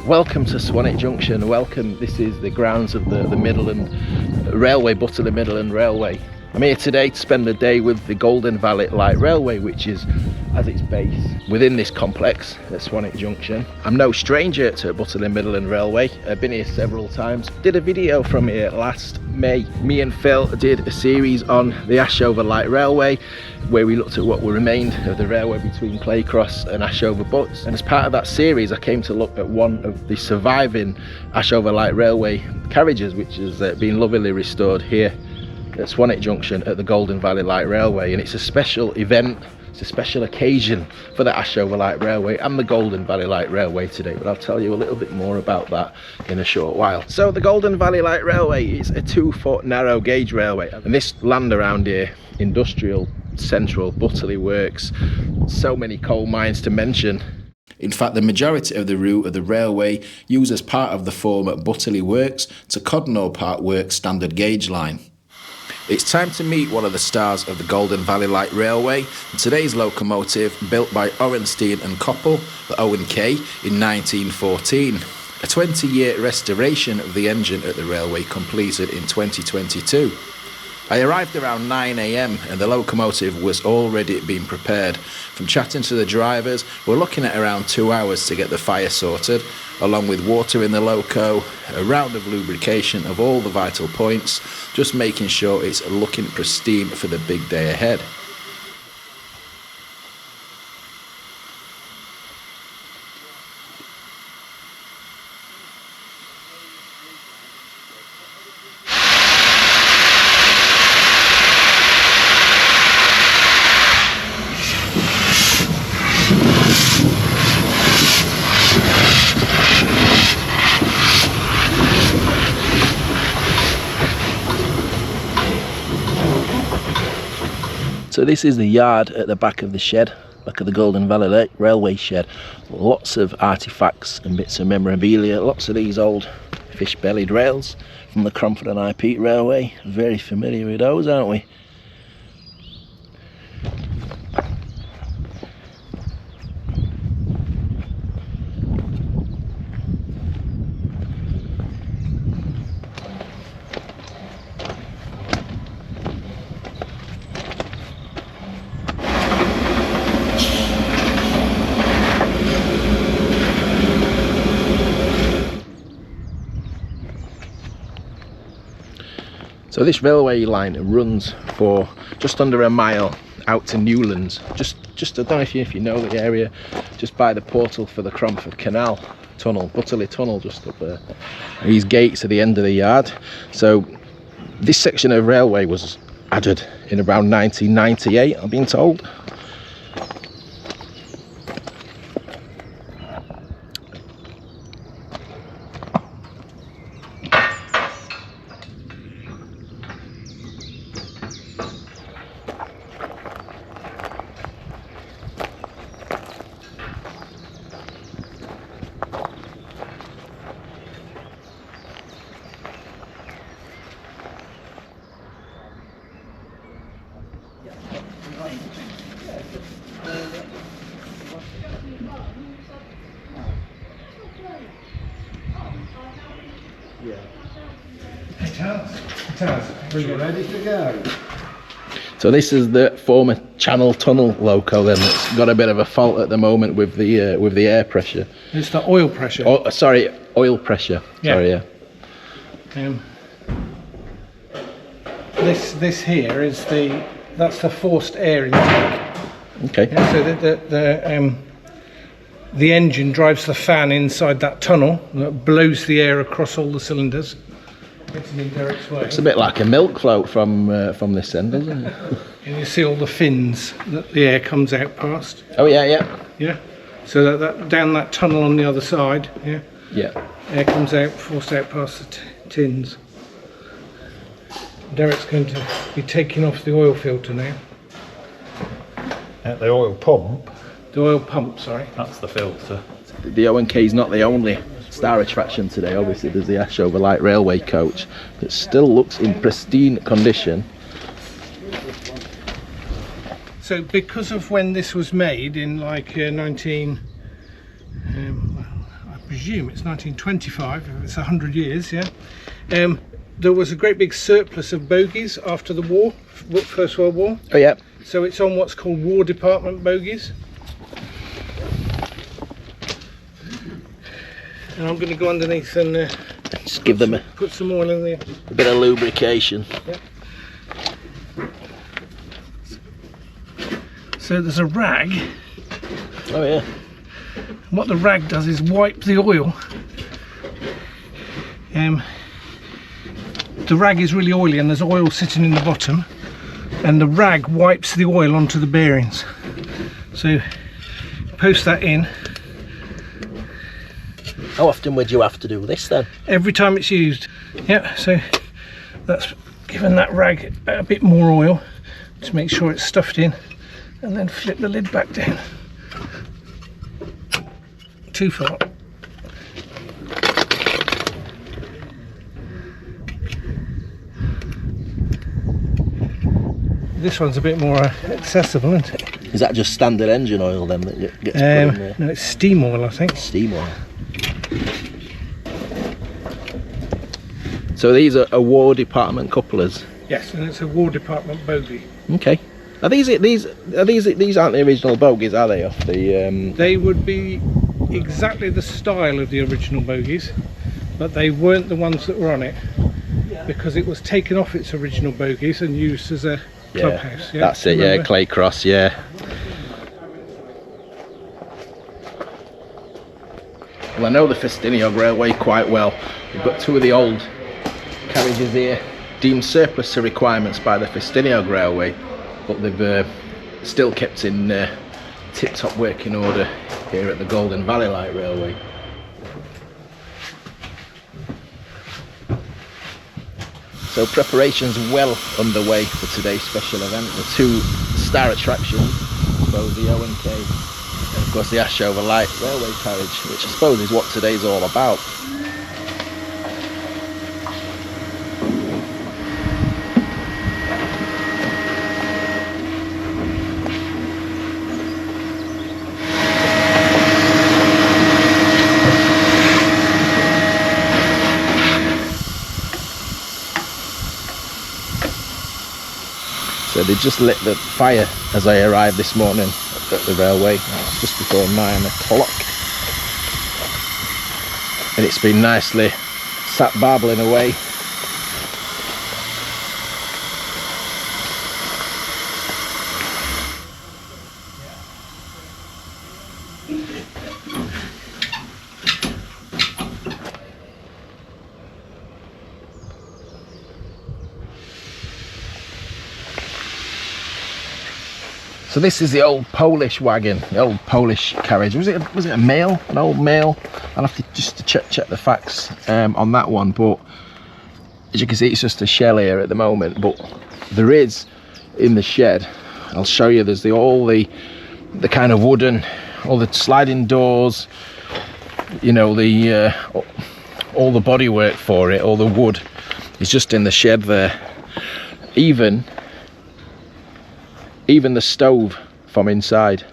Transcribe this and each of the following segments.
Welcome to Swanwick Junction, welcome. This is the grounds of the Midland Railway, Butterley Midland Railway. I'm here today to spend the day with the Golden Valley Light Railway, which is as its base within this complex at Swanwick Junction. I'm no stranger to Butterley Midland Railway. I've been here several times. Did a video from here last May. Me and Phil did a series on the Ashover Light Railway where we looked at what remained of the railway between Claycross and Ashover Butts. And as part of that series, I came to look at one of the surviving Ashover Light Railway carriages, which has been lovingly restored here at Swanwick Junction at the Golden Valley Light Railway. And it's a special event, it's a special occasion for the Ashover Light Railway and the Golden Valley Light Railway today, but I'll tell you a little bit more about that in a short while. So the Golden Valley Light Railway is a 2-foot narrow gauge railway, and this land around here, industrial, central, Butterley Works, so many coal mines to mention. In fact, the majority of the route of the railway uses part of the former Butterley Works to Codnor Park Works standard gauge line. It's time to meet one of the stars of the Golden Valley Light Railway, and today's locomotive, built by Orenstein Koppel, the O&K, in 1914. A 20-year restoration of the engine at the railway completed in 2022. I arrived around 9 AM and the locomotive was already being prepared. From chatting to the drivers, we're looking at around 2 hours to get the fire sorted, along with water in the loco, a round of lubrication of all the vital points, just making sure it's looking pristine for the big day ahead. So this is the yard at the back of the shed, back of the Golden Valley Railway shed. Lots of artefacts and bits of memorabilia, lots of these old fish-bellied rails from the Cromford and High Peak Railway. Very familiar with those, aren't we? So this railway line runs for just under a mile out to Newlands. Just I don't know if you know the area, just by the portal for the Cromford Canal tunnel, Butterley Tunnel, just up there. These gates at the end of the yard. So this section of railway was added in around 1998, I've been told. We're ready to go. So this is the former Channel Tunnel loco then, that's got a bit of a fault at the moment with the air pressure. It's the oil pressure. Oh, sorry, oil pressure. Yeah. Sorry, yeah. This here is that's the forced air intake. Okay. Yeah, so the engine drives the fan inside that tunnel that blows the air across all the cylinders. It's a bit like a milk float from this end, doesn't it? And you see all the fins that the air comes out past. Oh yeah, yeah. Yeah. So that down that tunnel on the other side, yeah. Yeah. Air comes out, forced out past the tins. Derek's going to be taking off the oil filter now. At the oil pump? The oil pump, sorry. That's the filter. The O&K is not the only star attraction today. Obviously there's the Ashover Light Railway coach that still looks in pristine condition. So because of when this was made in like I presume it's 1925, if it's 100 years, yeah. There was a great big surplus of bogies after the war, First World War. Oh yeah. So it's on what's called War Department bogies. And I'm going to go underneath and just give them put some oil in there. a bit of lubrication. Yep. So there's a rag. Oh yeah. What the rag does is wipe the oil. The rag is really oily and there's oil sitting in the bottom, and the rag wipes the oil onto the bearings. So post that in. How often would you have to do this then? Every time it's used. Yeah, so that's given that rag a bit more oil to make sure it's stuffed in, and then flip the lid back down. Too far. This one's a bit more accessible, isn't it? Is that just standard engine oil then that gets put in there? No, it's steam oil, I think. Steam oil. So these are War Department couplers. Yes, and it's a War Department bogie. Okay. Are these aren't the original bogies, are they? Off the They would be exactly the style of the original bogies, but they weren't the ones that were on it, because it was taken off its original bogies and used as a clubhouse. Yeah, that's it. Yeah, clay cross. Yeah. Well, I know the Festiniog Railway quite well. We've got two of the old carriages here, deemed surplus to requirements by the Festiniog Railway, but they've still kept in tip-top working order here at the Golden Valley Light Railway. So preparations well underway for today's special event. The two star attractions, both the O&K and of course the Ashover Light Railway carriage, which I suppose is what today's all about. So they just lit the fire as I arrived this morning at the railway, just before 9 o'clock. And it's been nicely sat barbling away. So this is the old Polish wagon, the old Polish carriage. Was it a mail? An old mail? I'll have to just check the facts on that one. But as you can see, it's just a shell here at the moment. But there is in the shed. I'll show you. There's all the kind of wooden, all the sliding doors. You know, all the bodywork for it, all the wood is just in the shed there. Even the stove from inside.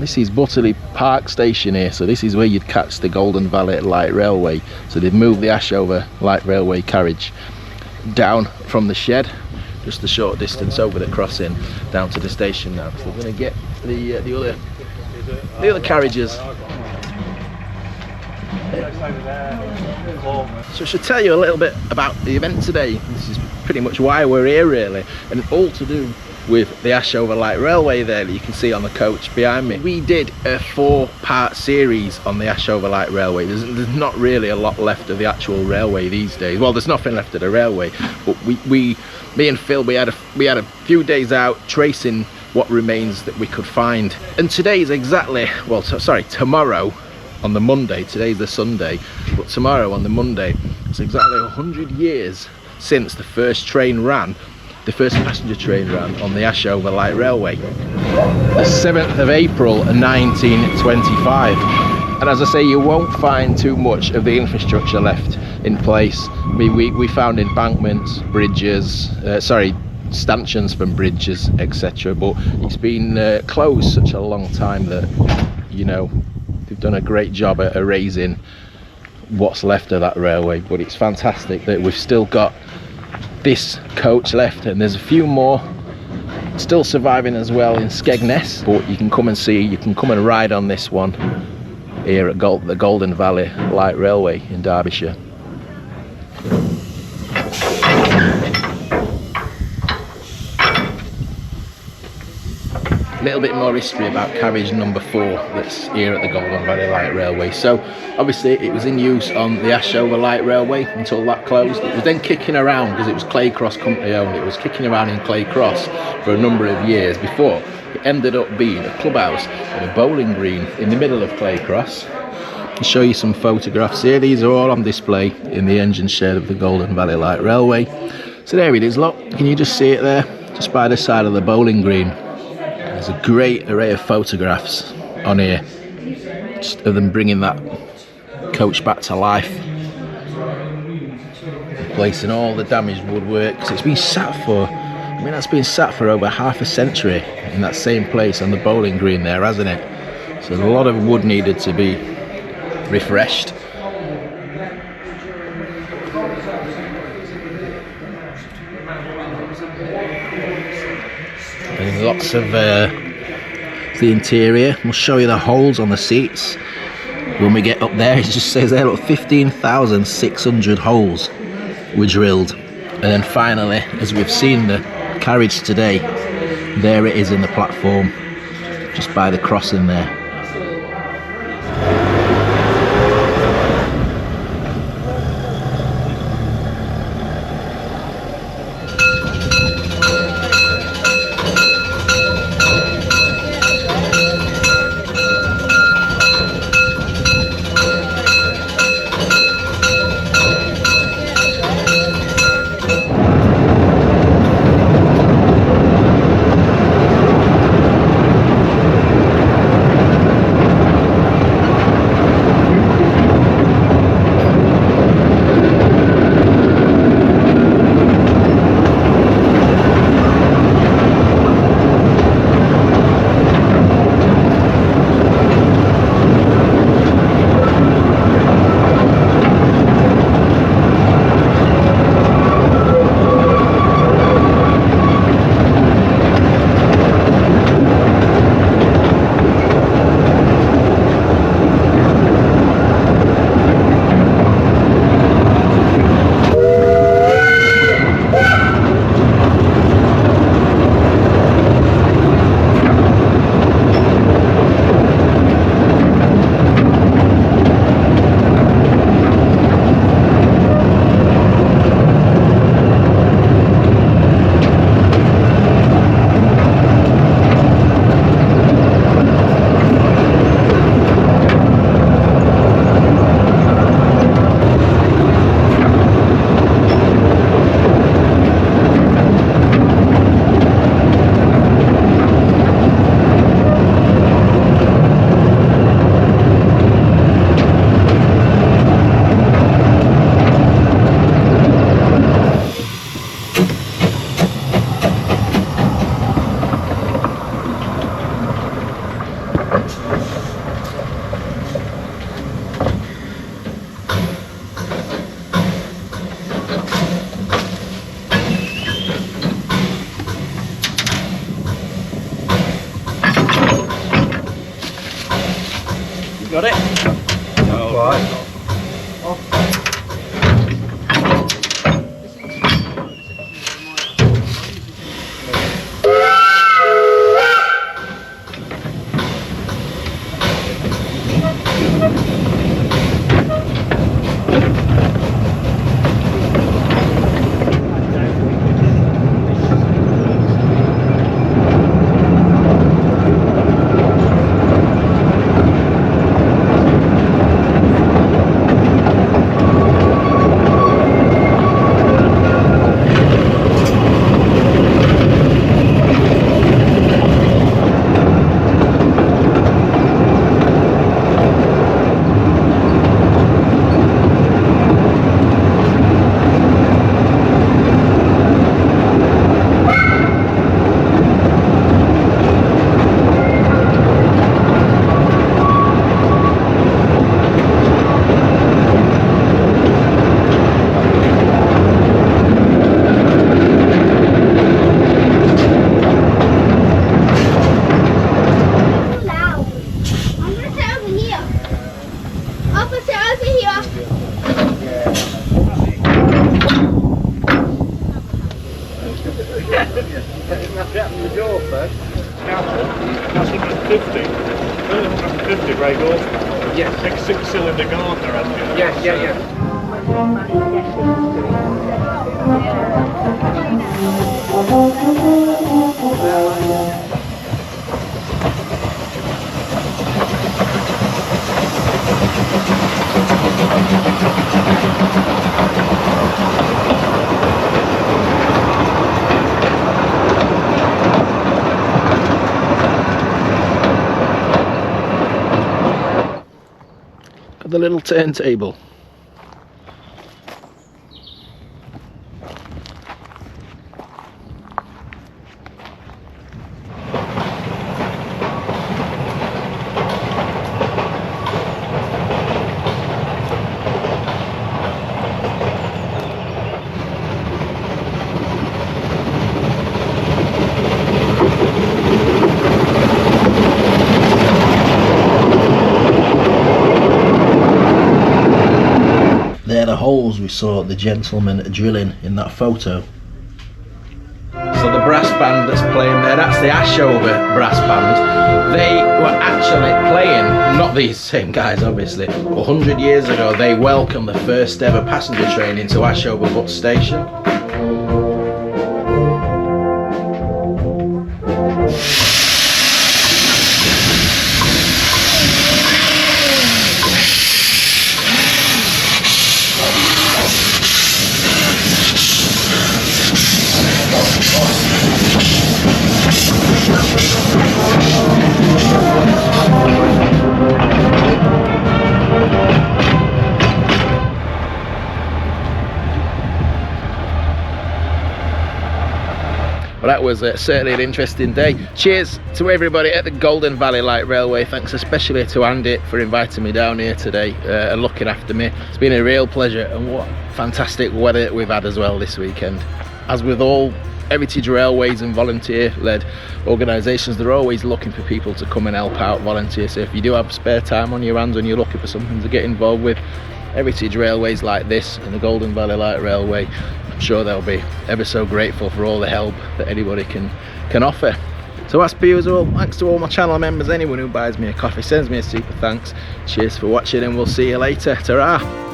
This is Butterley Park Station here, so this is where you'd catch the Golden Valley Light Railway. So they've moved the Ashover Light Railway carriage down from the shed, just a short distance over the crossing down to the station now. So we're going to get the other carriages. So I should tell you a little bit about the event today. This is pretty much why we're here really, and all to do with the Ashover Light Railway there that you can see on the coach behind me. We did a 4-part series on the Ashover Light Railway. There's not really a lot left of the actual railway these days. Well, there's nothing left of the railway, but me and Phil, we had a few days out tracing what remains that we could find. And today is exactly, well, sorry, tomorrow on the Monday, today's the Sunday, but tomorrow on the Monday, it's exactly 100 years since the first train ran, the first passenger train ran on the Ashover Light Railway. The 7th of April 1925. And as I say, you won't find too much of the infrastructure left in place. We found embankments, bridges, stanchions from bridges, etc. But it's been closed such a long time that, you know, they've done a great job at erasing what's left of that railway. But it's fantastic that we've still got this coach left, and there's a few more still surviving as well in Skegness, but you can come and see, you can come and ride on this one here at the Golden Valley Light Railway in Derbyshire. A little bit more history about carriage number 4 that's here at the Golden Valley Light Railway. So obviously it was in use on the Ashover Light Railway until that closed. It was then kicking around because it was Claycross company owned. It was kicking around in Claycross for a number of years before it ended up being a clubhouse and a bowling green in the middle of Claycross. I'll show you some photographs here. These are all on display in the engine shed of the Golden Valley Light Railway. So there it is, look, can you just see it there? Just by the side of the bowling green. There's a great array of photographs on here, just of them bringing that coach back to life, replacing all the damaged woodwork, because it's been sat for, I mean, that's been sat for over half a century in that same place on the bowling green there, hasn't it? So a lot of wood needed to be refreshed. And lots of the interior. We'll show you the holes on the seats when we get up there. It just says there, look, 15,600 holes were drilled. And then finally, as we've seen the carriage today, there it is in the platform, just by the crossing there. Got it? No. Right. That's 150. 150 brake horsepower. Yes. Big 6-cylinder Gardner engine. Yeah. Got the little turntable. They're the holes we saw the gentleman drilling in that photo. So the brass band that's playing there, that's the Ashover brass band. They were actually playing, not these same guys obviously, 100 years ago they welcomed the first ever passenger train into Ashover Butt Station. Well, that was certainly an interesting day. Cheers to everybody at the Golden Valley Light Railway. Thanks especially to Andy for inviting me down here today and looking after me. It's been a real pleasure, and what fantastic weather we've had as well this weekend. As with all heritage railways and volunteer-led organisations, they're always looking for people to come and help out, volunteer. So if you do have spare time on your hands and you're looking for something to get involved with, heritage railways like this and the Golden Valley Light Railway, I'm sure they'll be ever so grateful for all the help that anybody can offer. So as per usual, thanks to all my channel members, anyone who buys me a coffee, sends me a super thanks. Cheers for watching, and we'll see you later. Ta-ra!